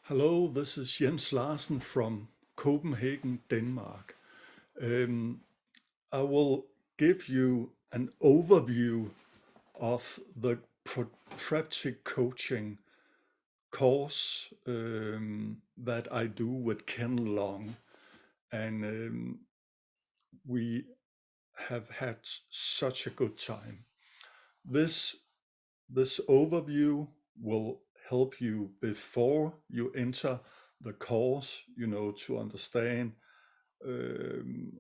Hello, this is Jens Larsen from Copenhagen, Denmark. Um, I will give you an overview of the Protreptic coaching course that I do with Ken Long, and we have had such a good time. This this overview will help you before you enter the course, to understand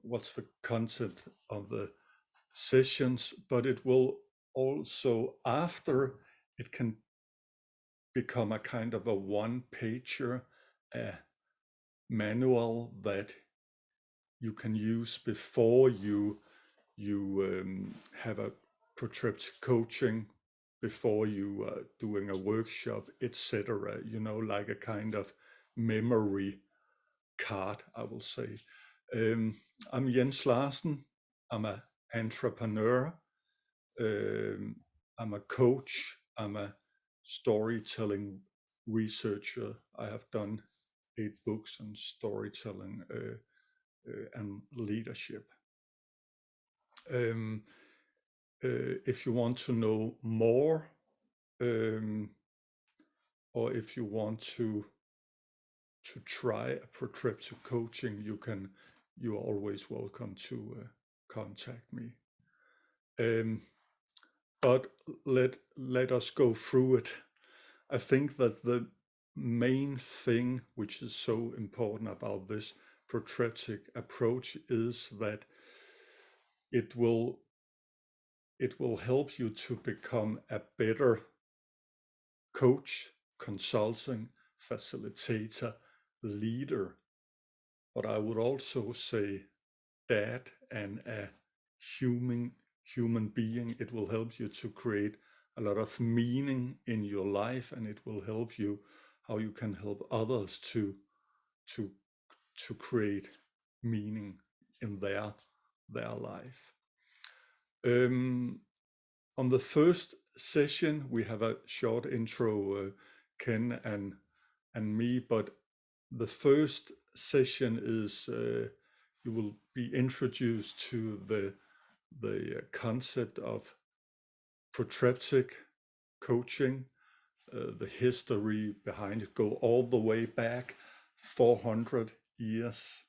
what's the content of the sessions, but it will also, after, it can become a kind of a one-pager, a manual that you can use before you have a protreptic coaching, before you are doing a workshop, etc. Like a kind of memory card, I will say. Um, I'm Jens Larsen. I'm an entrepreneur. Um, I'm a coach. I'm a storytelling researcher. I have done 8 books on storytelling and leadership. Um, if you want to know more, um, or if you want to try a protreptic coaching, you're always welcome to contact me. But let us go through it. I think that the main thing which is so important about this protreptic approach is that it will help you to become a better coach, consulting, facilitator, leader, but I would also say dad and a human human being. It will help you to create a lot of meaning in your life, and it will help you how you can help others to to create meaning in their life. On the first session, we have a short intro, Ken and me, but the first session is you will be introduced to the concept of protreptic coaching, the history behind it, go all the way back 400 years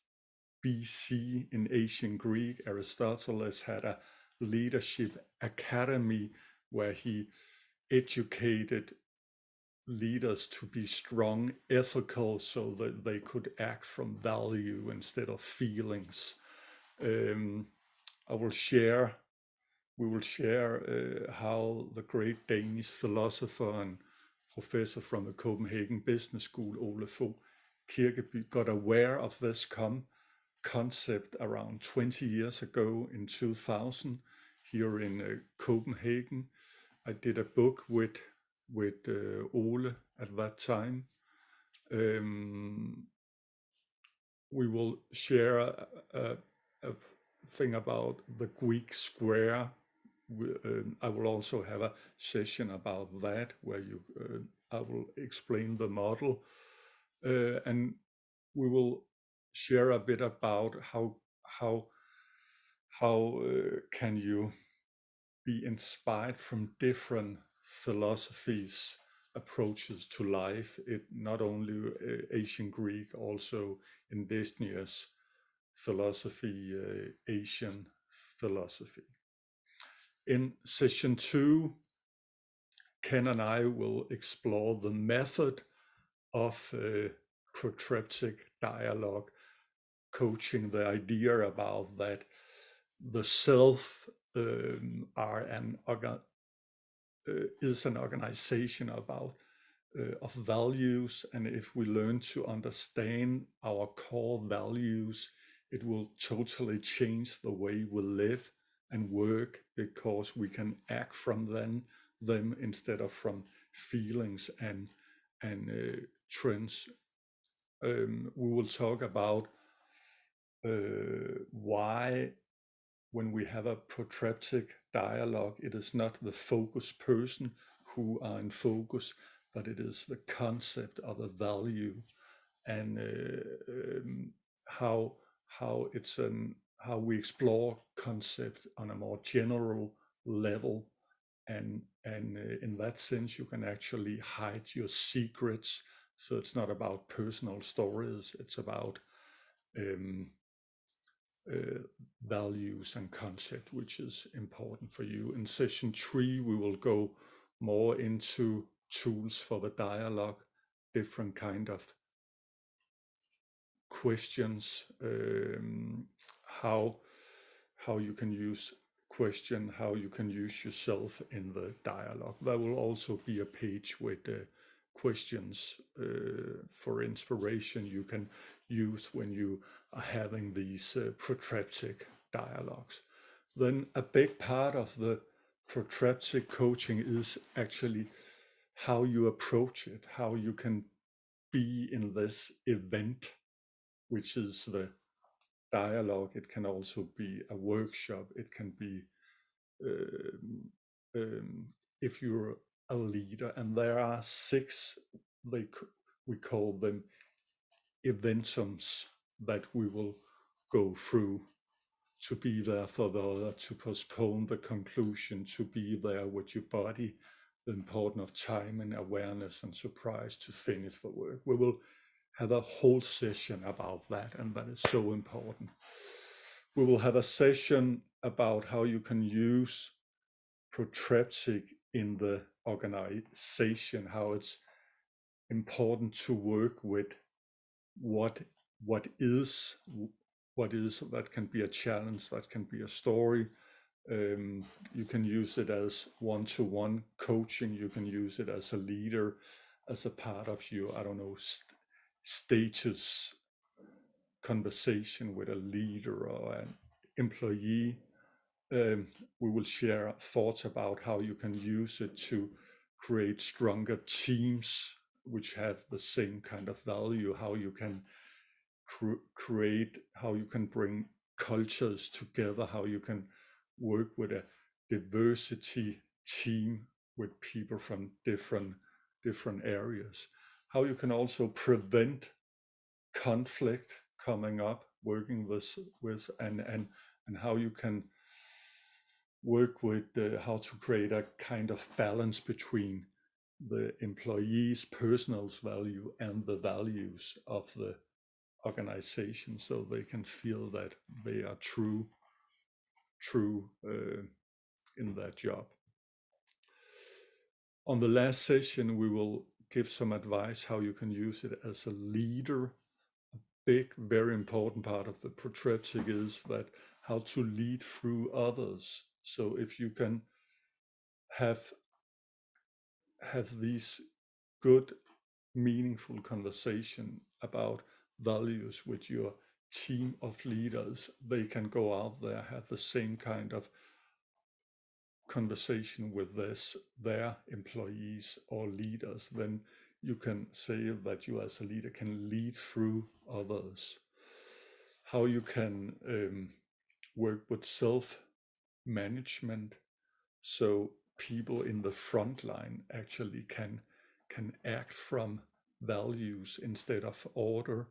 BC in ancient Greek. Aristotle had a leadership academy where he educated leaders to be strong, ethical, so that they could act from value instead of feelings. I will share we will share how the great Danish philosopher and professor from the Copenhagen Business School, Ole Fogh Kirkeby, got aware of this concept around 20 years ago in 2000 here in Copenhagen. I did a book with Ole at that time. We will share a thing about the Greek square. I will also have a session about that where I will explain the model, and we will share a bit about how can you be inspired from different philosophies, approaches to life. It not only ancient Greek, also indigenous philosophy, Asian philosophy. In session 2, Ken and I will explore the method of protreptic dialogue coaching, the idea about that the self is an organization about of values, and if we learn to understand our core values, it will totally change the way we live and work, because we can act from them instead of from feelings and trends. We will talk about why, when we have a protreptic dialogue, it is not the focused person who are in focus, but it is the concept of a value, and how it's an how we explore concept on a more general level, and in that sense you can actually hide your secrets. So it's not about personal stories, it's about um, uh, values and concept, which is important for you. In session 3 we will go more into tools for the dialogue, different kind of questions, how you can use question, how you can use yourself in the dialogue. There will also be a page with questions for inspiration you can use when you are having these protreptic dialogues. Then a big part of the protreptic coaching is actually how you approach it, how you can be in this event, which is the dialogue. It can also be a workshop. It can be um, um, if you're a leader, and there are 6. They we call them eventums that we will go through: to be there for the other, to postpone the conclusion, to be there with your body, the importance of time and awareness and surprise, to finish the work. We will have a whole session about that, and that is so important. We will have a session about how you can use Protreptic in the organization, how it's important to work with what is that can be a challenge, that can be a story. You can use it as one-to-one coaching. You can use it as a leader, as a part of your, I don't know, status conversation with a leader or an employee. We will share thoughts about how you can use it to create stronger teams which have the same kind of value, how you can create, how you can bring cultures together, how you can work with a diversity team with people from different areas, how you can also prevent conflict coming up, working with and how you can work with how to create a kind of balance between the employees' personal value and the values of the organization, so they can feel that they are true in that job. On the last session, we will give some advice how you can use it as a leader. A big, very important part of the Protreptic is that how to lead through others. So if you can have these good, meaningful conversation about values with your team of leaders, they can go out there, have the same kind of conversation with their employees or leaders, then you can say that you as a leader can lead through others. How you can work with self-management, so people in the front line actually can act from values instead of order.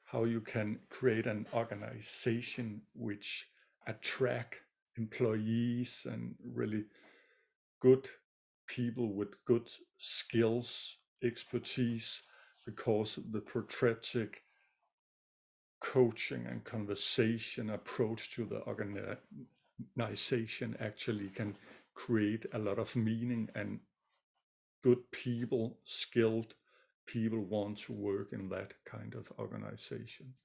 How you can create an organization which attract employees and really good people with good skills, expertise, because the Protreptic coaching and conversation approach to the organization actually can create a lot of meaning, and good people, skilled people want to work in that kind of organization.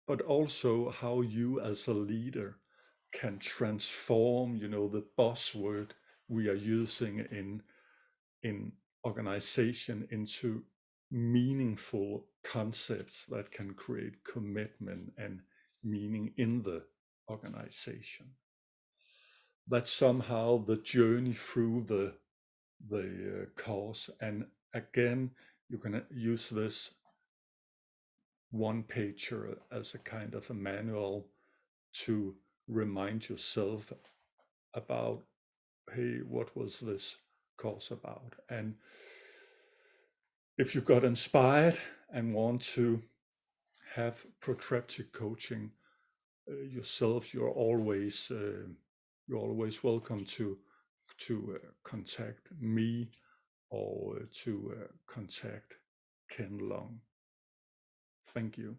But also how you as a leader can transform, the buzzword we are using in organization into meaningful concepts that can create commitment and meaning in the organization. That's somehow the journey through the course. And again, you can use this one pager as a kind of a manual to remind yourself about, hey, what was this course about. And if you got inspired and want to have Protreptic coaching yourself, you're always welcome to contact me or to contact Ken Long. Thank you.